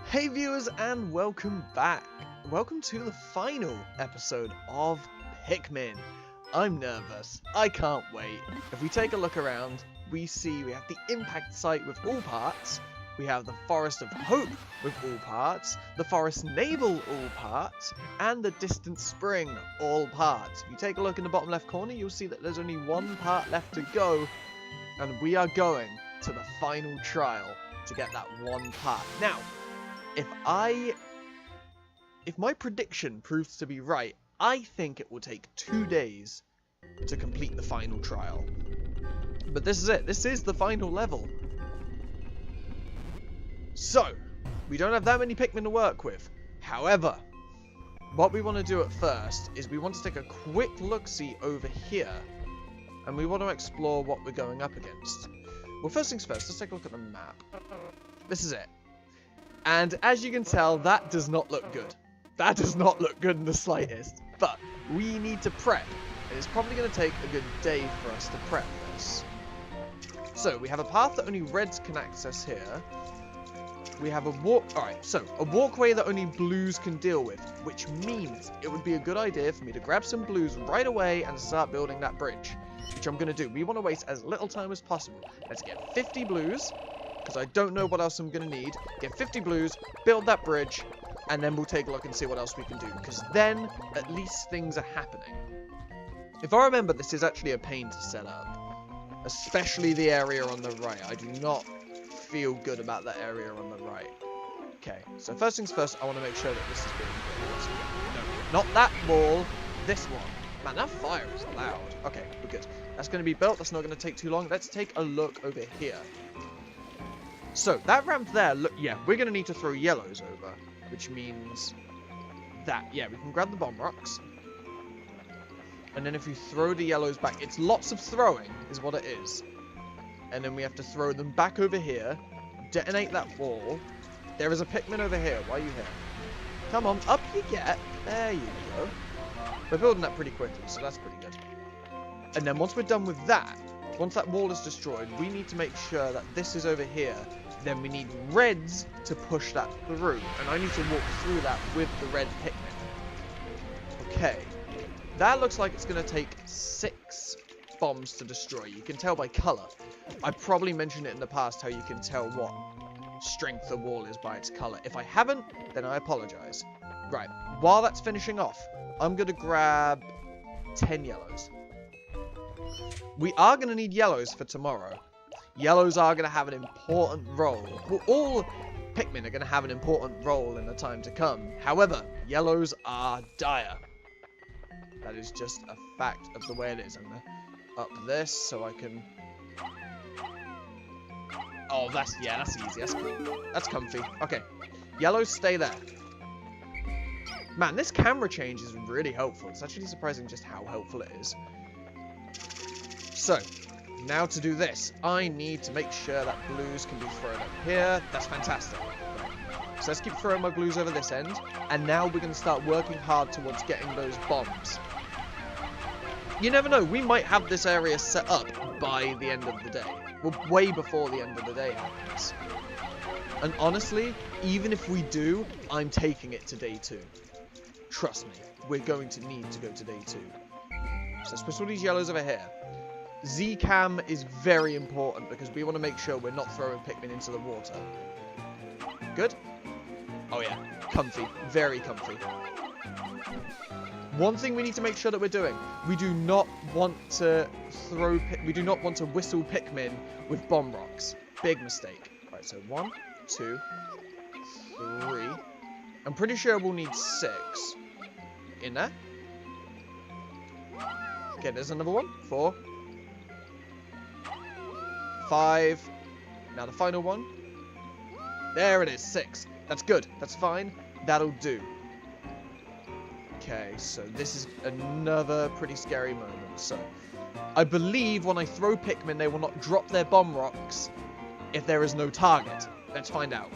Hey viewers, and welcome back. Welcome to the final episode of Pikmin. I'm nervous. I can't wait. If we take a look around, we see we have the impact site with all parts. We have the Forest of Hope with all parts, the Forest Navel all parts, and the Distant Spring all parts. If you take a look in the bottom left corner, you'll see that there's only one part left to go, and we are going to the final trial to get that one part. Now, if my prediction proves to be right, I think it will take 2 days to complete the final trial. But this is it. This is the final level. So, we don't have that many Pikmin to work with. However, what we want to do at first is we want to take a quick look-see over here. And we want to explore what we're going up against. Well, first things first, let's take a look at the map. This is it. And as you can tell, that does not look good. That does not look good in the slightest. But we need to prep. And it's probably going to take a good day for us to prep this. So we have a path that only reds can access here. We have a a walkway that only blues can deal with, which means it would be a good idea for me to grab some blues right away and start building that bridge, which I'm going to do. We want to waste as little time as possible. Let's get 50 blues, because I don't know what else I'm going to need. Get 50 blues, build that bridge, and then we'll take a look and see what else we can do, because then at least things are happening. If I remember, this is actually a pain to set up, especially the area on the right. I do not feel good about that area on the right. Okay, so first things first, I want to make sure that this is being built. No, not that wall, this one. Man, that fire is loud. Okay, we're good. That's going to be built. That's not going to take too long. Let's take a look over here. So, that ramp there, look, yeah, we're going to need to throw yellows over, which means that, yeah, we can grab the bomb rocks. And then if you throw the yellows back, it's lots of throwing, is what it is. And then we have to throw them back over here, detonate that wall. There is a Pikmin over here. Why are you here? Come on, up you get. There you go. We're building that pretty quickly, so that's pretty good. And then once we're done with that, once that wall is destroyed, we need to make sure that this is over here. Then we need reds to push that through. And I need to walk through that with the red Pikmin. Okay. That looks like it's going to take 6 bombs to destroy. You can tell by color. I probably mentioned it in the past how you can tell what strength the wall is by its color. If I haven't, then I apologize. Right, while that's finishing off, I'm going to grab 10 yellows. We are going to need yellows for tomorrow. Yellows are going to have an important role. Well, all Pikmin are going to have an important role in the time to come. However, yellows are dire. That is just a fact of the way it is. I'm going to up this so I can... Oh, that's easy. That's cool. That's comfy. Okay. Yellows stay there. Man, this camera change is really helpful. It's actually surprising just how helpful it is. So, now to do this, I need to make sure that blues can be thrown up here. That's fantastic. Right. So let's keep throwing my blues over this end. And now we're going to start working hard towards getting those bombs. You never know, we might have this area set up by the end of the day. Well, way before the end of the day happens. And honestly, even if we do, I'm taking it to day 2. Trust me, we're going to need to go to day 2. So let's put all these yellows over here. Z-cam is very important because we want to make sure we're not throwing Pikmin into the water. Good? Oh yeah, comfy, very comfy. One thing we need to make sure that we're doing, we do not want to whistle Pikmin with bomb rocks. Big mistake. Right, so 1, 2, 3. I'm pretty sure we'll need 6 in there. Okay, there's another one. 4, 5. Now the final one. There it is, 6. That's good. That's fine. That'll do. Okay, so this is another pretty scary moment. So, I believe when I throw Pikmin, they will not drop their bomb rocks if there is no target. Let's find out.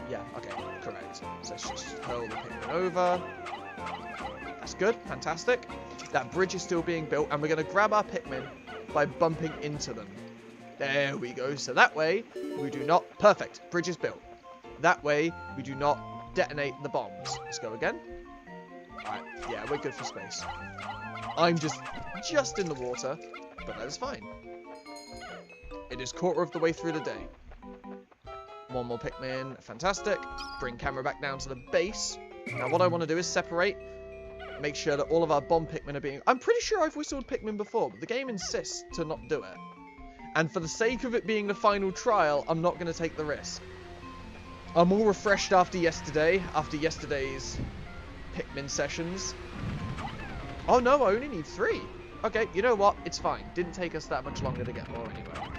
Yeah, okay, correct. So let's just hurl the Pikmin over. That's good, fantastic. That bridge is still being built, and we're going to grab our Pikmin by bumping into them. There we go. So that way, we do not... Perfect. Bridge is built. That way, we do not detonate the bombs. Let's go again. Alright, yeah, we're good for space. I'm just in the water, but that is fine. It is quarter of the way through the day. One more Pikmin. Fantastic. Bring camera back down to the base. Now, what I want to do is separate. Make sure that all of our bomb Pikmin are being... I'm pretty sure I've whistled Pikmin before, but the game insists to not do it. And for the sake of it being the final trial, I'm not going to take the risk. I'm all refreshed after yesterday's Pikmin sessions. Oh no, I only need 3. Okay, you know what? It's fine. Didn't take us that much longer to get more anyway.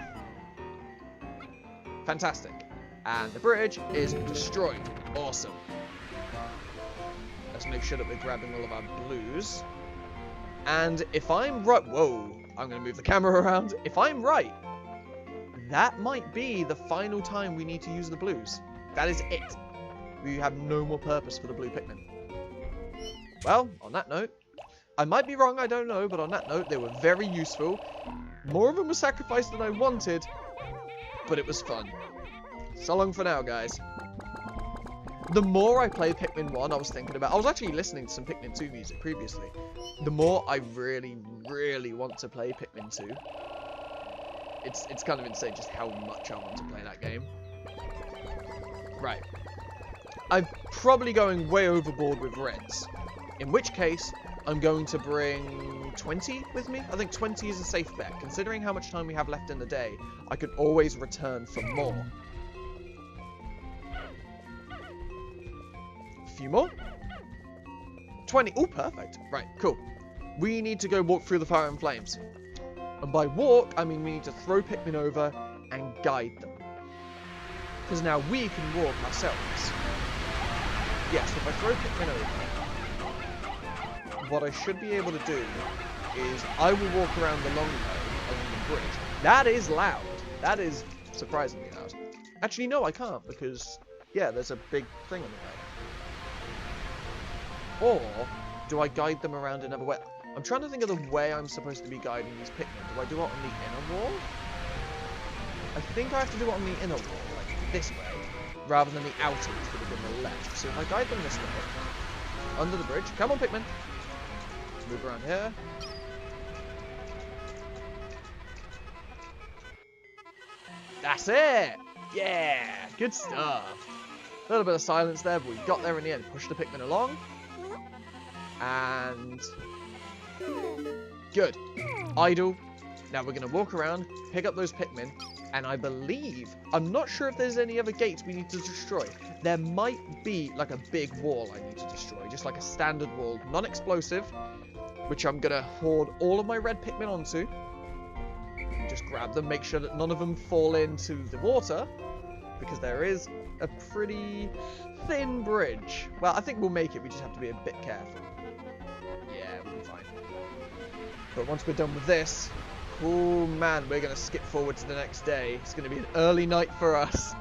Fantastic. And the bridge is destroyed. Awesome. Let's make sure that we're grabbing all of our blues. And if I'm right... Whoa. I'm going to move the camera around. If I'm right, that might be the final time we need to use the blues. That is it. We have no more purpose for the blue Pikmin. Well, on that note, I might be wrong, I don't know, but on that note, they were very useful. More of them were sacrificed than I wanted, but it was fun. So long for now, guys. The more I play Pikmin 1, I was thinking about... I was actually listening to some Pikmin 2 music previously. The more I really, really want to play Pikmin 2. It's kind of insane just how much I want to play that game. Right. I'm probably going way overboard with reds. In which case, I'm going to bring 20 with me. I think 20 is a safe bet. Considering how much time we have left in the day, I could always return for more. A few more. 20. Oh, perfect. Right, cool. We need to go walk through the fire and flames. And by walk, I mean we need to throw Pikmin over and guide them. Because now we can walk ourselves. Yes, if I throw Pikmin over, what I should be able to do is I will walk around the long way along the bridge. That is loud. That is surprisingly loud. Actually, no, I can't because, yeah, there's a big thing on the way. Or do I guide them around another way? I'm trying to think of the way I'm supposed to be guiding these Pikmin. Do I do it on the inner wall? I think I have to do it on the inner wall, like this way, rather than the outer, which would have been the left. So if I guide them this way, under the bridge. Come on, Pikmin. Let's move around here. That's it! Yeah! Good stuff. A little bit of silence there, but we got there in the end. Push the Pikmin along. And... good. Idle. Now we're going to walk around, pick up those Pikmin, and I believe... I'm not sure if there's any other gates we need to destroy. There might be, like, a big wall I need to destroy. Just like a standard wall. Non-explosive. Which I'm going to hoard all of my red Pikmin onto. And just grab them. Make sure that none of them fall into the water. Because there is a pretty thin bridge. Well, I think we'll make it. We just have to be a bit careful. Yeah, we'll be fine. But once we're done with this... oh man, we're going to skip forward to the next day. It's going to be an early night for us.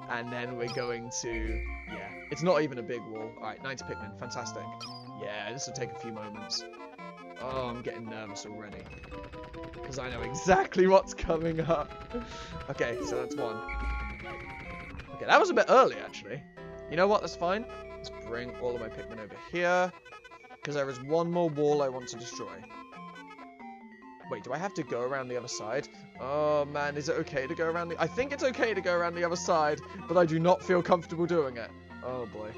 And then we're going to... yeah, it's not even a big wall. Alright, 90 Pikmin, fantastic. Yeah, this will take a few moments. Oh, I'm getting nervous already. Because I know exactly what's coming up. Okay, so that's one. Okay, that was a bit early, actually. You know what, that's fine. Let's bring all of my Pikmin over here. Because there is one more wall I want to destroy. Wait, do I have to go around the other side? Oh, man, is it okay to go around the... I think it's okay to go around the other side, but I do not feel comfortable doing it. Oh, boy.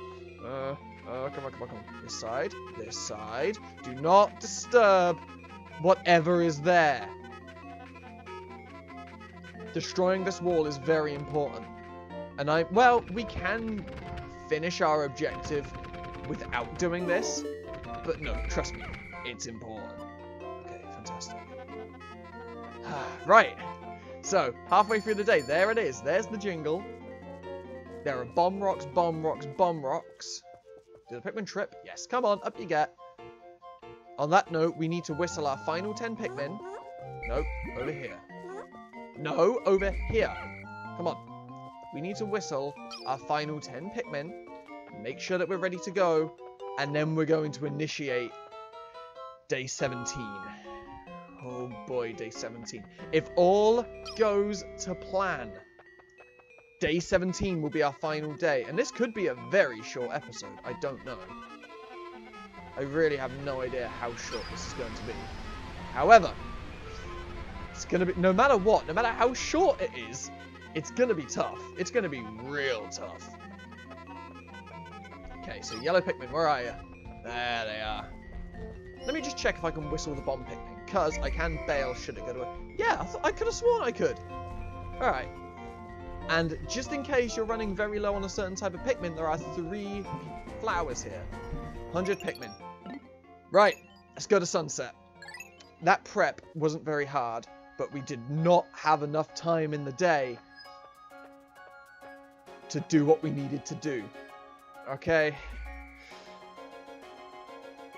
Come on. This side. Do not disturb whatever is there. Destroying this wall is very important. And well, we can finish our objective without doing this, but no, trust me, it's important. Okay, fantastic. Right, so, halfway through the day, there it is. There's the jingle. There are bomb rocks. Do the Pikmin trip? Yes, come on, up you get. On that note, we need to whistle our final 10 Pikmin. Nope, over here. No, over here. Come on. We need to whistle our final 10 Pikmin. Make sure that we're ready to go. And then we're going to initiate day 17. Oh boy, day 17. If all goes to plan, Day 17 will be our final day. And this could be a very short episode. I don't know. I really have no idea how short this is going to be. However, it's going to be, no matter what, no matter how short it is, it's going to be tough. It's going to be real tough. Okay, so yellow Pikmin, where are you? There they are. Let me just check if I can whistle the bomb Pikmin, because I can bail should it go to a... Yeah, I could have sworn I could. Alright. And just in case you're running very low on a certain type of Pikmin, there are 3 flowers here. 100 Pikmin. Right, let's go to sunset. That prep wasn't very hard, but we did not have enough time in the day to do what we needed to do. Okay.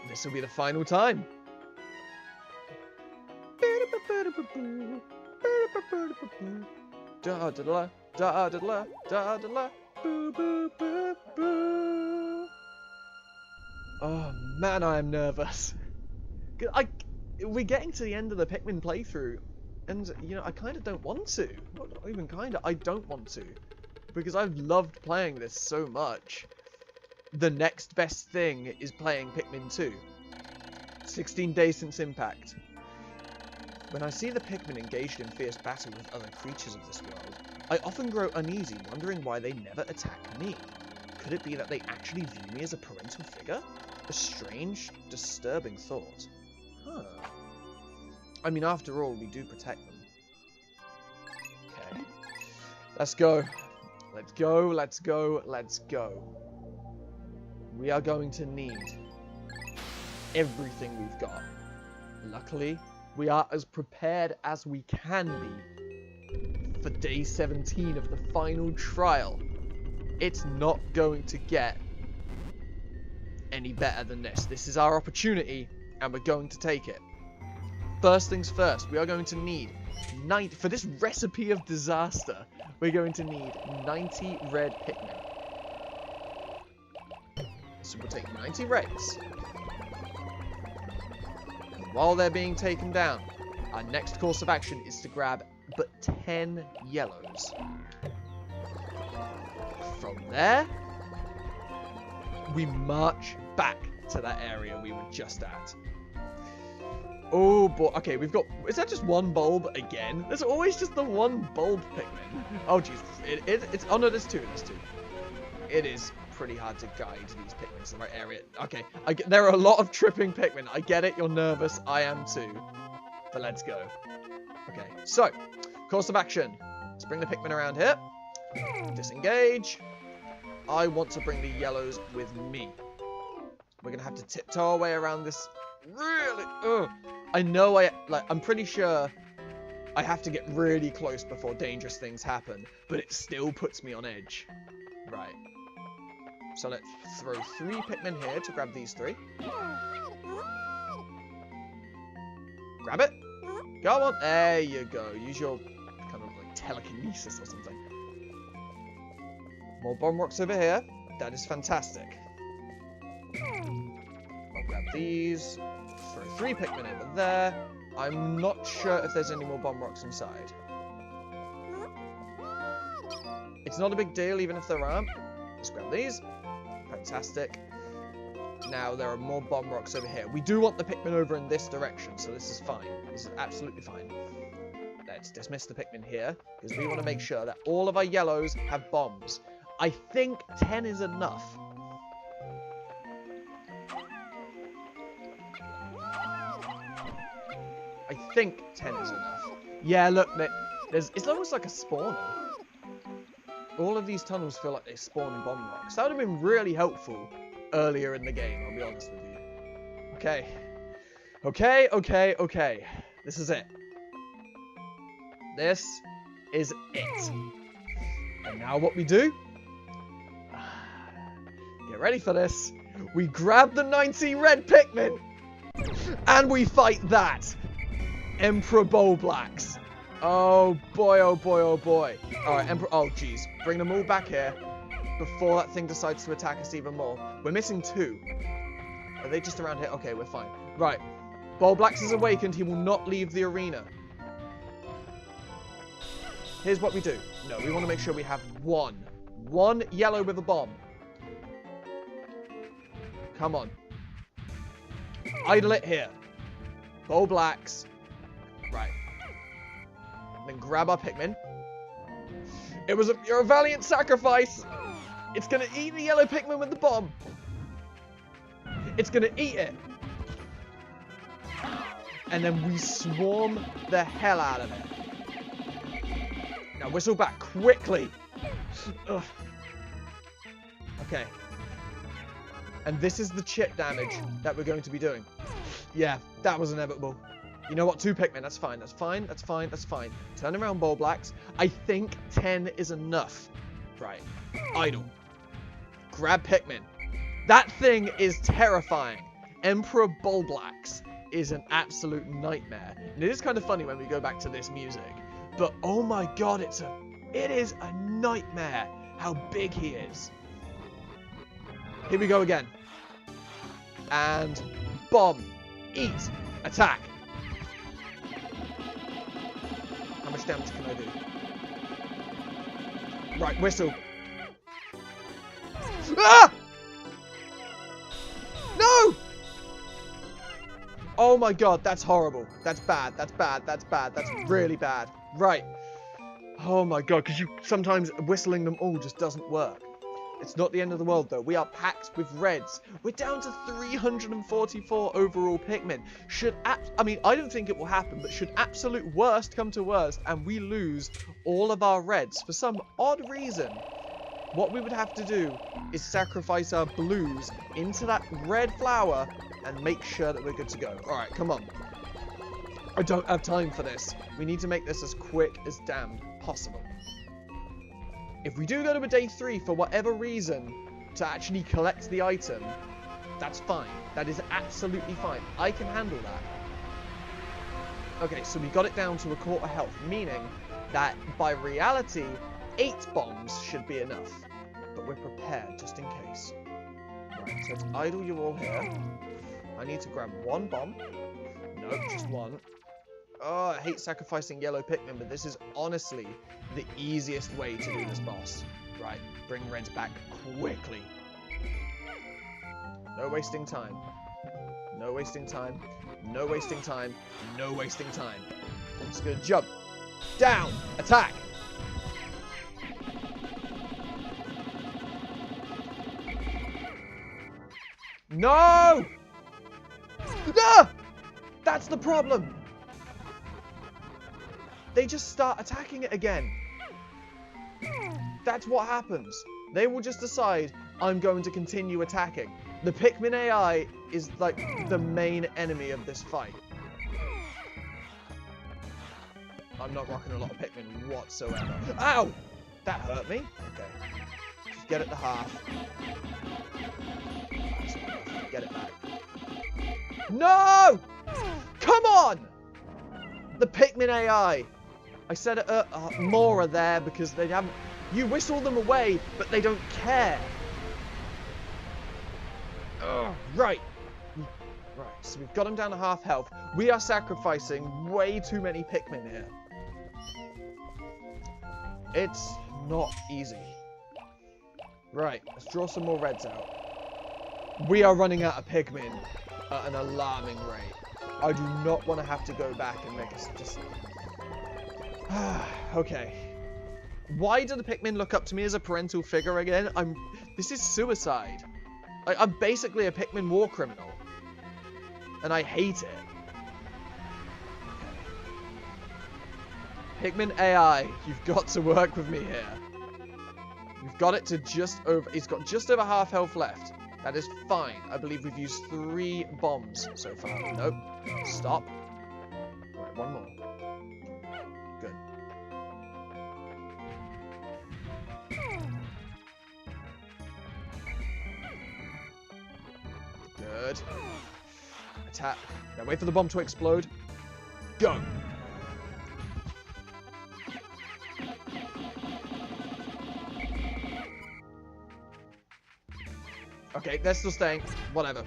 This will be the final time. Da da da da da da da da boo boo boo boo. Oh man, I am nervous. We're getting to the end of the Pikmin playthrough, and you know I kind of don't want to. Not even kind of. I don't want to, because I've loved playing this so much. The next best thing is playing Pikmin 2. 16 days since impact. When I see the Pikmin engaged in fierce battle with other creatures of this world, I often grow uneasy, wondering why they never attack me. Could it be that they actually view me as a parental figure? A strange, disturbing thought. Huh. I mean, after all, we do protect them. Okay. Let's go. Let's go, let's go, let's go. We are going to need everything we've got. Luckily, we are as prepared as we can be for day 17 of the final trial. It's not going to get any better than this. This is our opportunity, and we're going to take it. First things first, we are going to need for this recipe of disaster, we're going to need 90 red Pikmin. So we'll take 90 reds. And while they're being taken down, our next course of action is to grab but 10 yellows. From there, we march back to that area we were just at. Oh boy, okay, we've got, is that just one bulb again? There's always just the one bulb Pikmin. Oh jeez, it's, oh no, there's two. It is pretty hard to guide these Pikmin to the right area. Okay, there are a lot of tripping Pikmin. I get it, you're nervous, I am too. But let's go. Okay, so, course of action. Let's bring the Pikmin around here. Disengage. I want to bring the yellows with me. We're gonna have to tiptoe our way around this really... I know I'm pretty sure I have to get really close before dangerous things happen, but it still puts me on edge. Right. So let's throw 3 Pikmin here to grab these 3. Grab it. Go on. There you go. Use your kind of like telekinesis or something. More bomb rocks over here. That is fantastic. I'll grab these. Throw 3 Pikmin over there. I'm not sure if there's any more bomb rocks inside. It's not a big deal even if there aren't. Let's grab these. Fantastic. Now there are more bomb rocks over here. We do want the Pikmin over in this direction, so this is fine. This is absolutely fine. Let's dismiss the Pikmin here, because we want to make sure that all of our yellows have bombs. I think 10 is enough. I think 10 is enough. Yeah, look, it's almost like a spawner. All of these tunnels feel like they spawn in bomb rocks. That would have been really helpful earlier in the game, I'll be honest with you. Okay. Okay. This is it. This is it. And now what we do... Get ready for this. We grab the 90 red Pikmin. And we fight that. Emperor Blacks. Oh boy. Alright, Emperor... Oh, jeez. Bring them all back here before that thing decides to attack us even more. We're missing 2. Are they just around here? Okay, we're fine. Right. Blacks is awakened. He will not leave the arena. Here's what we do. No, we want to make sure we have one. One yellow with a bomb. Come on. Idle it here. Bow blacks. Right. Then grab our Pikmin. You're a valiant sacrifice. It's going to eat the yellow Pikmin with the bomb. It's going to eat it. And then we swarm the hell out of it. Now whistle back quickly. Ugh. Okay. And this is the chip damage that we're going to be doing. Yeah, that was inevitable. You know what? 2 Pikmin. That's fine. That's fine. That's fine. That's fine. Turn around, Bowl Blacks. I think 10 is enough. Right. Idle. Grab Pikmin. That thing is terrifying. Emperor Bowl Blacks is an absolute nightmare. And it is kind of funny when we go back to this music. But oh my god, it is a nightmare how big he is. Here we go again. And bomb. Eat. Attack. How much damage can I do? Right, whistle. Ah! No! Oh my god, that's horrible. That's bad. That's bad. That's bad. That's really bad. Right. Oh my god, because sometimes whistling them all just doesn't work. It's not the end of the world, though. We are packed with reds. We're down to 344 overall Pikmin. I mean, I don't think it will happen, but should absolute worst come to worst and we lose all of our reds for some odd reason, what we would have to do is sacrifice our blues into that red flower and make sure that we're good to go. All right, come on. I don't have time for this. We need to make this as quick as damn possible. If we do go to a day 3 for whatever reason to actually collect the item, that's fine. That is absolutely fine. I can handle that. Okay, so we got it down to a quarter health, meaning that by reality, 8 bombs should be enough. But we're prepared just in case. Right, so let's idle you all here. I need to grab 1 bomb. Nope, just 1. Oh, I hate sacrificing yellow Pikmin, but this is honestly the easiest way to do this boss. Right, bring reds back quickly. No wasting time. No wasting time. No wasting time. No wasting time. I'm just gonna jump. Down! Attack! No! Ah! That's the problem! They just start attacking it again. That's what happens. They will just decide, I'm going to continue attacking. The Pikmin AI is like the main enemy of this fight. I'm not rocking a lot of Pikmin whatsoever. Ow! That hurt me. Okay. Just get it to half. Get it back. No! Come on! The Pikmin AI. I said more are there because they haven't... You whistle them away, but they don't care. Ugh, right. Right, so we've got them down to half health. We are sacrificing way too many Pikmin here. It's not easy. Right, let's draw some more reds out. We are running out of Pikmin at an alarming rate. I do not want to have to go back and make us just... Okay. Why do the Pikmin look up to me as a parental figure again? This is suicide. I'm basically a Pikmin war criminal. And I hate it. Okay. Pikmin AI, you've got to work with me here. We've got it to just over... It's got just over half health left. That is fine. I believe we've used 3 bombs so far. Nope. Stop. Right, 1 more. Good. Good. Attack. Now wait for the bomb to explode. Go. Okay, they're still staying. Whatever.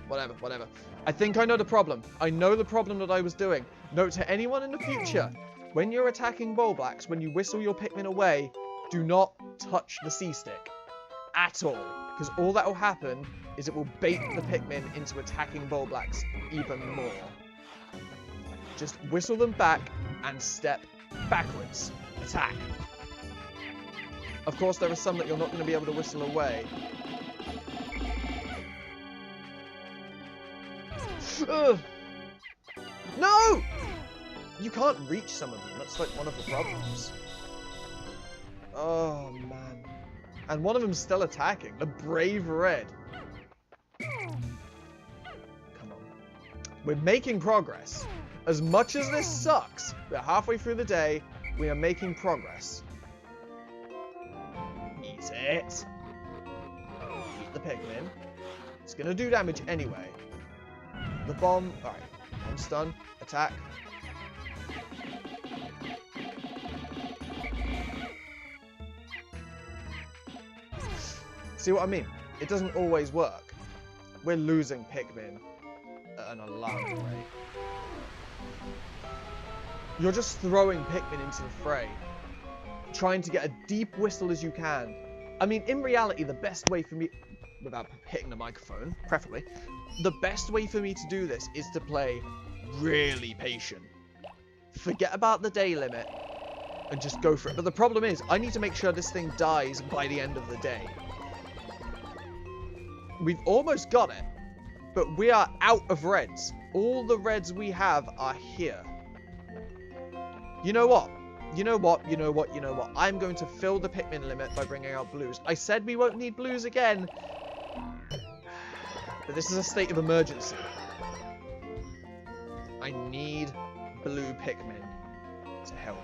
I think I know the problem. I know the problem that I was doing. Note to anyone in the future. when you're attacking Bulblacks, when you whistle your Pikmin away, do not touch the C-stick. At all. Because all that will happen is it will bait the Pikmin into attacking Bulblacks even more. Just whistle them back and step backwards. Attack. Of course, there are some that you're not going to be able to whistle away. Ugh. No! You can't reach some of them. That's like one of the problems. Oh, man. And one of them's still attacking. The brave red. Come on. We're making progress. As much as this sucks, we're halfway through the day. We are making progress. Eat it. Eat the Pikmin. It's going to do damage anyway. The bomb. Alright. I'm stunned. Attack. See what I mean? It doesn't always work. We're losing Pikmin at an alarming rate. You're just throwing Pikmin into the fray. Trying to get a deep whistle as you can. I mean, in reality, the best way for me... Without hitting the microphone, preferably. The best way for me to do this is to play really patient. Forget about the day limit. And just go for it. But the problem is, I need to make sure this thing dies by the end of the day. We've almost got it. But we are out of reds. All the reds we have are here. You know what? You know what? You know what? You know what? I'm going to fill the Pikmin limit by bringing out blues. I said we won't need blues again. But this is a state of emergency. I need blue Pikmin to help.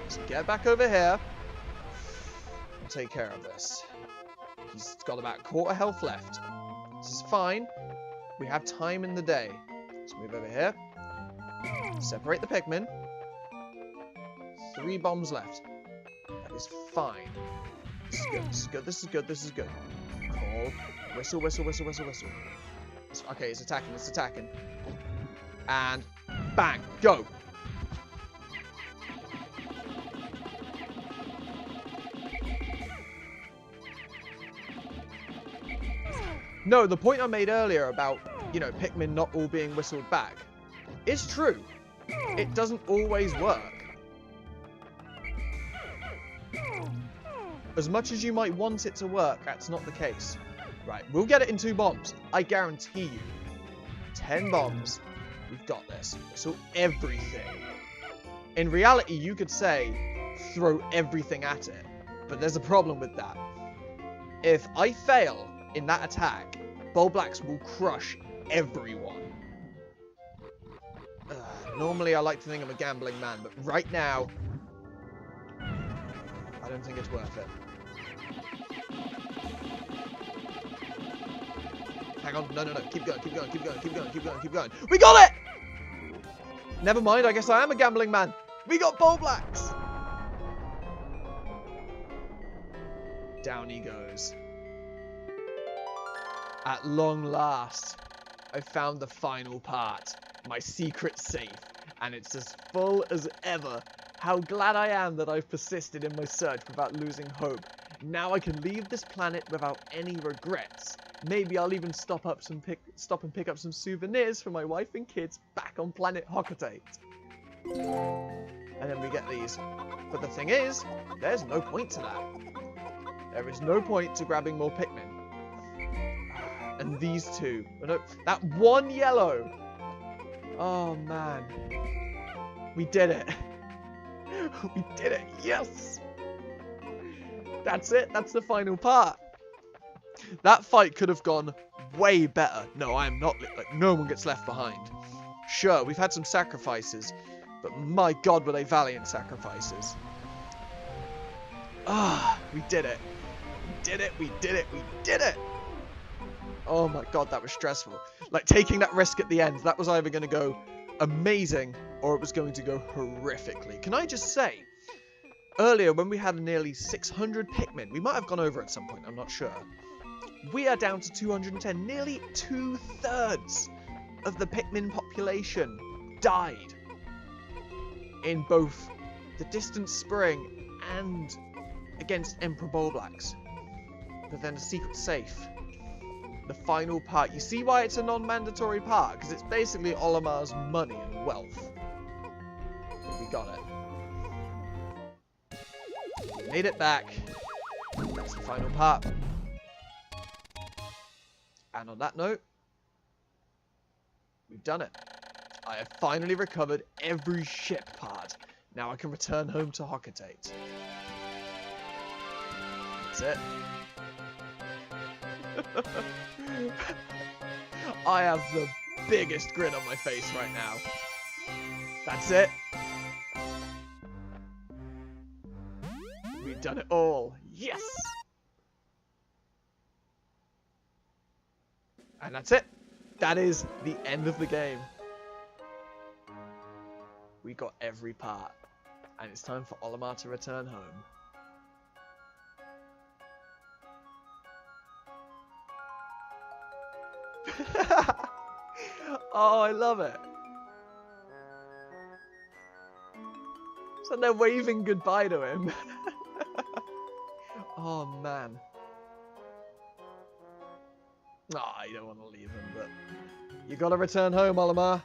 Let's get back over here and take care of this. He's got about a quarter health left. This is fine. We have time in the day. Let's move over here. Separate the Pikmin. 3 bombs left. That is fine. This is good. This is good. This is good. This is good. Call. Whistle, whistle, whistle, whistle, whistle. Okay, it's attacking. It's attacking. And bang. Go. No, the point I made earlier about, you know, Pikmin not all being whistled back is true. It doesn't always work. As much as you might want it to work, that's not the case. Right, we'll get it in 2 bombs. I guarantee you. 10 bombs. We've got this. So everything. In reality, you could say, throw everything at it. But there's a problem with that. If I fail in that attack, Bulblacks will crush everyone. Normally, I like to think I'm a gambling man, but right now, I don't think it's worth it. Hang on, no, no, no, keep going, keep going, keep going, keep going, keep going, keep going. We got it! Never mind, I guess I am a gambling man. We got Bulblacks! Down he goes. At long last, I found the final part. My secret safe, and it's as full as ever. How glad I am that I've persisted in my search without losing hope. Now I can leave this planet without any regrets. Maybe I'll even stop and pick up some souvenirs for my wife and kids back on planet Hockatate. And then we get these. But the thing is, there's no point to that. There is no point to grabbing more Pikmin. And these 2. Oh, no, that 1 yellow. Oh, man. We did it. We did it. Yes. That's it. That's the final part. That fight could have gone way better. No, I am not. Like, no one gets left behind. Sure, we've had some sacrifices. But my God, were they valiant sacrifices. Ah, we did it. We did it. We did it. We did it. Oh my God, that was stressful. Like, taking that risk at the end, that was either going to go amazing or it was going to go horrifically. Can I just say, earlier when we had nearly 600 Pikmin, we might have gone over at some point, I'm not sure. We are down to 210, nearly 2/3 of the Pikmin population. died in both the Distant Spring and against Emperor Bulblax. But then a secret safe. The final part. You see why it's a non-mandatory part? Because it's basically Olimar's money and wealth. But we got it. We made it back. That's the final part. And on that note, we've done it. I have finally recovered every ship part. Now I can return home to Hocketate. That's it. I have the biggest grin on my face right now. That's it. We've done it all. Yes! And that's it. That is the end of the game. We got every part. And it's time for Olimar to return home. Oh, I love it. So they're waving goodbye to him. Oh, man. Oh, you don't want to leave him, but you gotta return home, Olimar.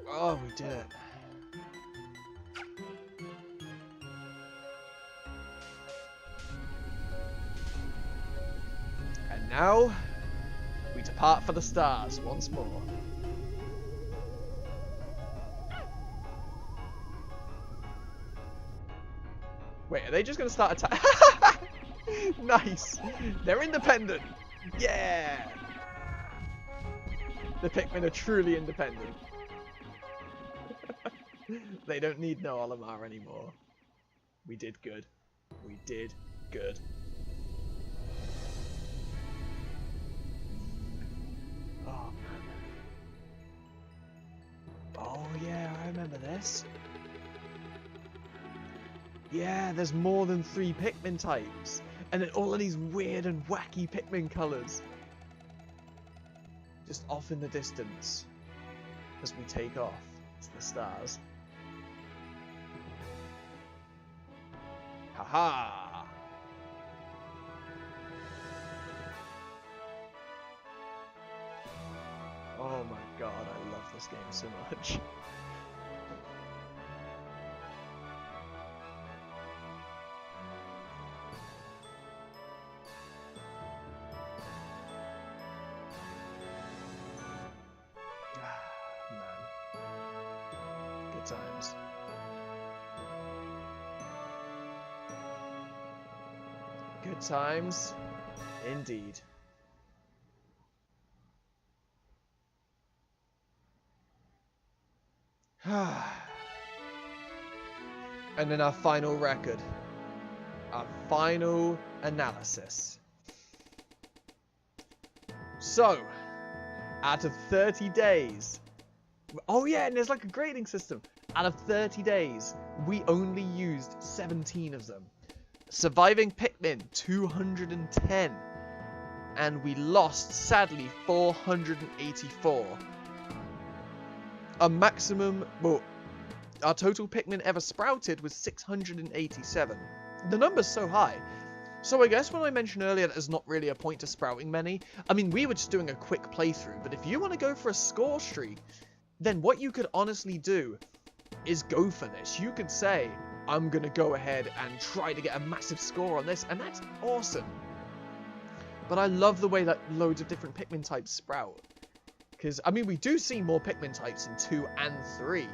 Oh, we did it. And now, we depart for the stars once more. Wait, are they just going to start attacking? Nice. They're independent. Yeah. The Pikmin are truly independent. They don't need no Olimar anymore. We did good. We did good. Oh, man. Oh, yeah, I remember this. Yeah, there's more than 3 Pikmin types. And then all of these weird and wacky Pikmin colours. Just off in the distance. As we take off to the stars. Haha! Oh my god, I love this game so much. Times. Good times, indeed. And then our final record. Our final analysis. So, out of 30 days... Oh yeah, and there's like a grading system. Out of 30 days, we only used 17 of them. Surviving Pikmin, 210. And we lost, sadly, 484. A maximum... Well, our total Pikmin ever sprouted was 687. The number's so high. So I guess when I mentioned earlier that there's not really a point to sprouting many, I mean, we were just doing a quick playthrough. But if you want to go for a score streak, then what you could honestly do is go for this. You could say, I'm going to go ahead and try to get a massive score on this, and that's awesome. But I love the way that loads of different Pikmin types sprout. Because, I mean, we do see more Pikmin types in 2 and 3.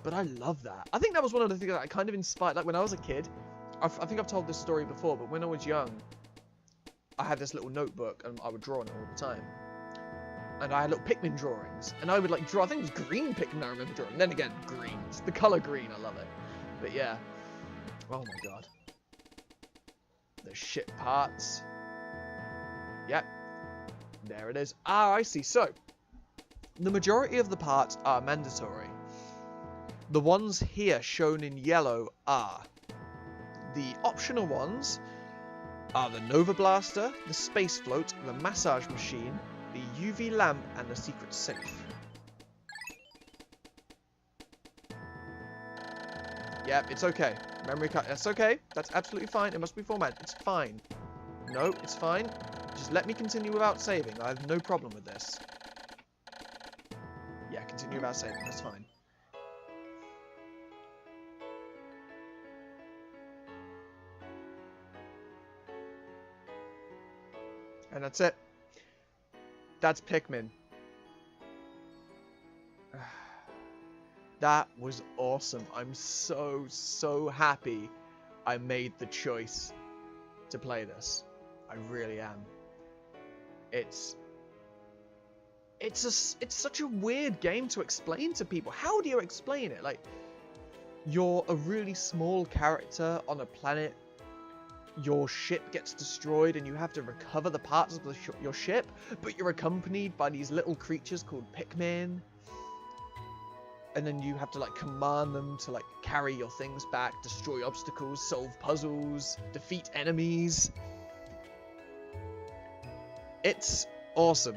But I love that. I think that was one of the things that I kind of inspired. Like, when I was a kid, I think I've told this story before, but when I was young, I had this little notebook, and I would draw on it all the time. And I had little Pikmin drawings. And I would, like, draw, I think it was green Pikmin I remember drawing. And then again, green. It's the colour green, I love it. But yeah. Oh my god. The ship parts. Yep. There it is. Ah, I see. So, the majority of the parts are mandatory. The ones here shown in yellow are. The optional ones are the Nova Blaster, the Space Float, the Massage Machine, the UV lamp, and the secret safe. Yep, it's okay. Memory card. That's okay. That's absolutely fine. It must be formatted. It's fine. No, it's fine. Just let me continue without saving. I have no problem with this. Yeah, continue without saving. That's fine. And that's it. That's Pikmin. That was awesome. I'm so happy I made the choice to play this. I really am. It's such a weird game to explain to people. How do you explain it? Like, you're a really small character on a planet. Your ship gets destroyed and you have to recover the parts of your ship, but you're accompanied by these little creatures called Pikmin. And then you have to, like, command them to, like, carry your things back, destroy obstacles, solve puzzles, defeat enemies. It's awesome.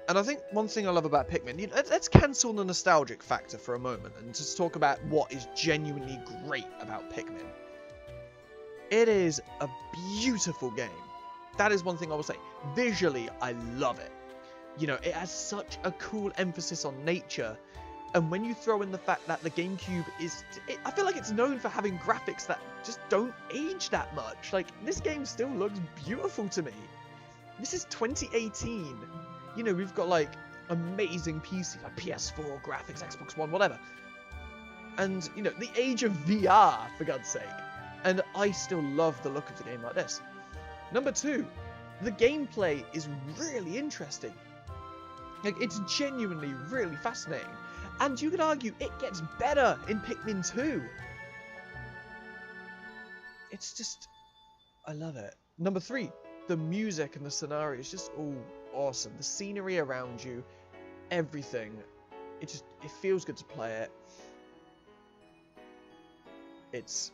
And I think one thing I love about Pikmin, let's cancel the nostalgic factor for a moment and just talk about what is genuinely great about Pikmin. It is a beautiful game. That is one thing I will say. Visually, I love it. You know, it has such a cool emphasis on nature. And when you throw in the fact that the GameCube I feel like it's known for having graphics that just don't age that much. Like, this game still looks beautiful to me. This is 2018. You know, we've got, like, amazing PC, like PS4 graphics, Xbox One, whatever. And, you know, the age of VR, for God's sake. And I still love the look of the game like this. Number 2, the gameplay is really interesting. Like, it's genuinely really fascinating. And you could argue it gets better in Pikmin 2. It's just... I love it. Number 3, the music and the scenario is just all awesome. The scenery around you, everything. It feels good to play it.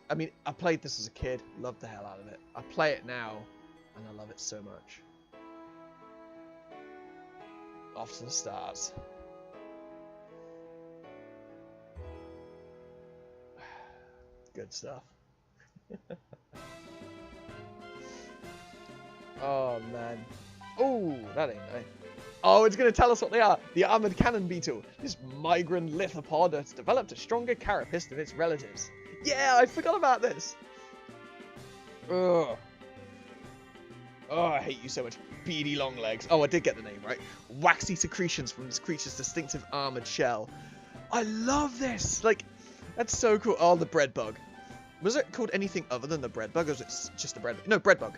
I mean, I played this as a kid, loved the hell out of it. I play it now, and I love it so much. Off to the stars. Good stuff. Oh, man. Oh, that ain't nice. Oh, it's going to tell us what they are. The armored cannon beetle. This migrant lithopod has developed a stronger carapace than its relatives. Yeah, I forgot about this. Ugh. Oh, I hate you so much. Beady long legs. Oh, I did get the name right. Waxy secretions from this creature's distinctive armored shell. I love this. Like, that's so cool. Oh, the bread bug. Was it called anything other than the bread bug, or was it just the bread? No, bread bug.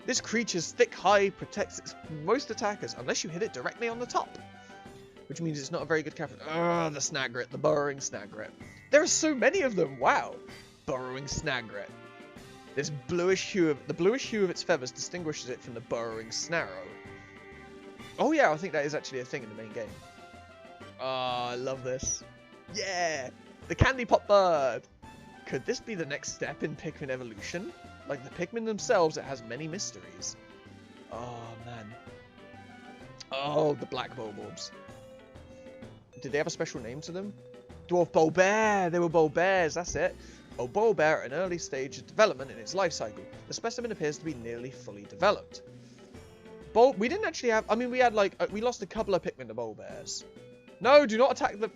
This creature's thick hide protects its most attackers unless you hit it directly on the top, which means it's not a very good character. Oh, the snagret, the burrowing snagret. There are so many of them. Wow, burrowing snagret. This bluish hue of its feathers distinguishes it from the burrowing snarrow. Oh yeah, I think that is actually a thing in the main game. Oh, I love this. Yeah, the candy pop bird. Could this be the next step in Pikmin evolution? Like the Pikmin themselves, it has many mysteries. Oh, man. Oh, the black bulbs. Did they have a special name to them? Dwarf Bulbear! They were Bulbears, that's it. Oh, Bulbear at an early stage of development in its life cycle. The specimen appears to be nearly fully developed. We didn't actually have... I mean, we had, like... we lost a couple of Pikmin to Bulbears. No, do not attack the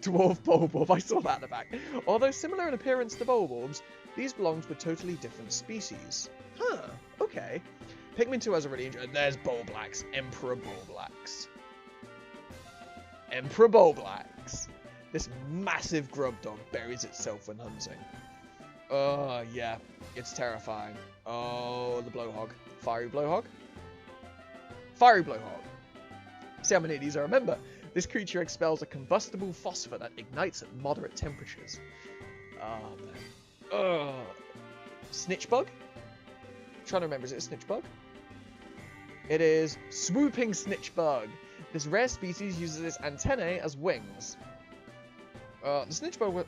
Dwarf Bulborb. I saw that in the back. Although similar in appearance to Bulborbs, these belong to a totally different species. Huh, okay. Pikmin 2 has a really interesting... There's Bulblax. Emperor Bulblax. Emperor Bulblax. This massive grub dog buries itself when hunting. Oh, yeah. It's terrifying. Oh, the Blowhog. Fiery Blowhog? Fiery Blowhog. See how many of these I remember. This creature expels a combustible phosphor that ignites at moderate temperatures. Oh, man. Ugh. Snitchbug? I'm trying to remember, is it a snitchbug? It is swooping snitchbug. This rare species uses its antennae as wings. The snitchbug,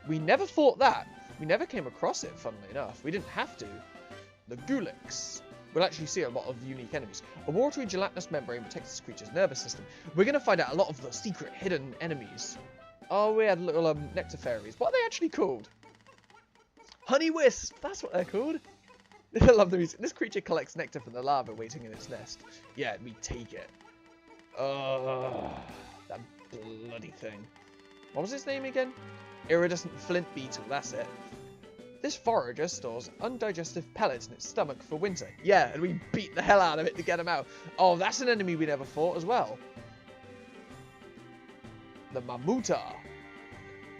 we never fought that. We never came across it, funnily enough. We didn't have to. The Gulix. we'll actually see a lot of unique enemies. A watery gelatinous membrane protects this creature's nervous system. We're going to find out a lot of the secret hidden enemies. Oh, we had little nectar fairies. What are they actually called? Honey wisp. That's what they're called. I love the music. This creature collects nectar from the larva waiting in its nest. Yeah, we take it. Oh, that bloody thing. What was its name again? Iridescent flint beetle. That's it. This forager stores undigested pellets in its stomach for winter. Yeah, and we beat the hell out of it to get him out. Oh, that's an enemy we never fought as well. The Mamuta.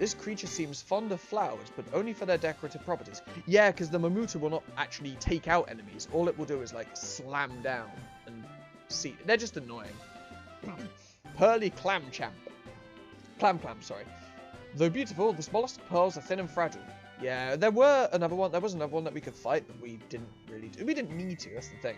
This creature seems fond of flowers, but only for their decorative properties. Yeah, because the Mamuta will not actually take out enemies. All it will do is, like, slam down and see. They're just annoying. Pearly Clam, sorry. Though beautiful, the smallest pearls are thin and fragile. Yeah, there was another one that we could fight, but we didn't really do. We didn't need to, that's the thing.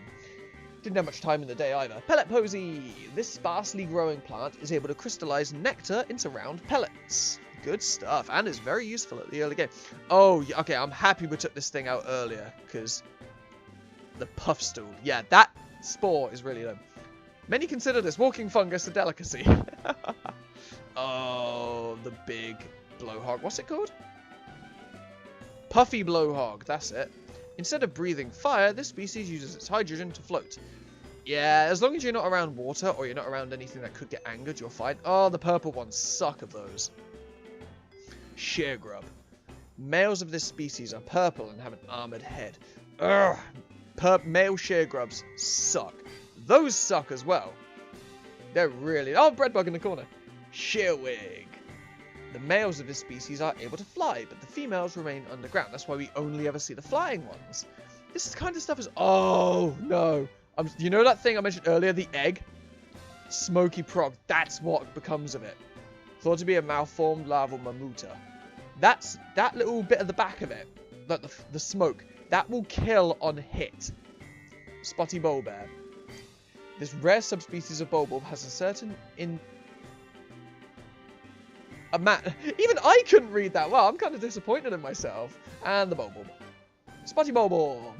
Didn't have much time in the day either. Pellet Posy! This sparsely growing plant is able to crystallize nectar into round pellets. Good stuff, and is very useful at the early game. Oh, okay, I'm happy we took this thing out earlier, because the puff stool. Yeah, that spore is really low. Many consider this walking fungus a delicacy. Oh, the big blowhog. What's it called? Puffy blowhog, that's it. Instead of breathing fire, this species uses its hydrogen to float. Yeah, as long as you're not around water or you're not around anything that could get angered, you're fine. Oh, the purple ones suck of those. Sheargrub. Males of this species are purple and have an armored head. Ugh. Male sheargrubs suck. Those suck as well. They're really... Oh, breadbug in the corner. Shearwig. The males of this species are able to fly, but the females remain underground. That's why we only ever see the flying ones. This kind of stuff is... Oh, no. You know that thing I mentioned earlier, the egg? Smoky prog. That's what becomes of it. Thought to be a malformed larval Mamuta. That's that little bit at the back of it, like the smoke, that will kill on hit. Spotty Bulbear. This rare subspecies of bulbul has a certain even I couldn't read that. Wow, I'm kind of disappointed in myself. And the bulbul. Spotty Bulbul.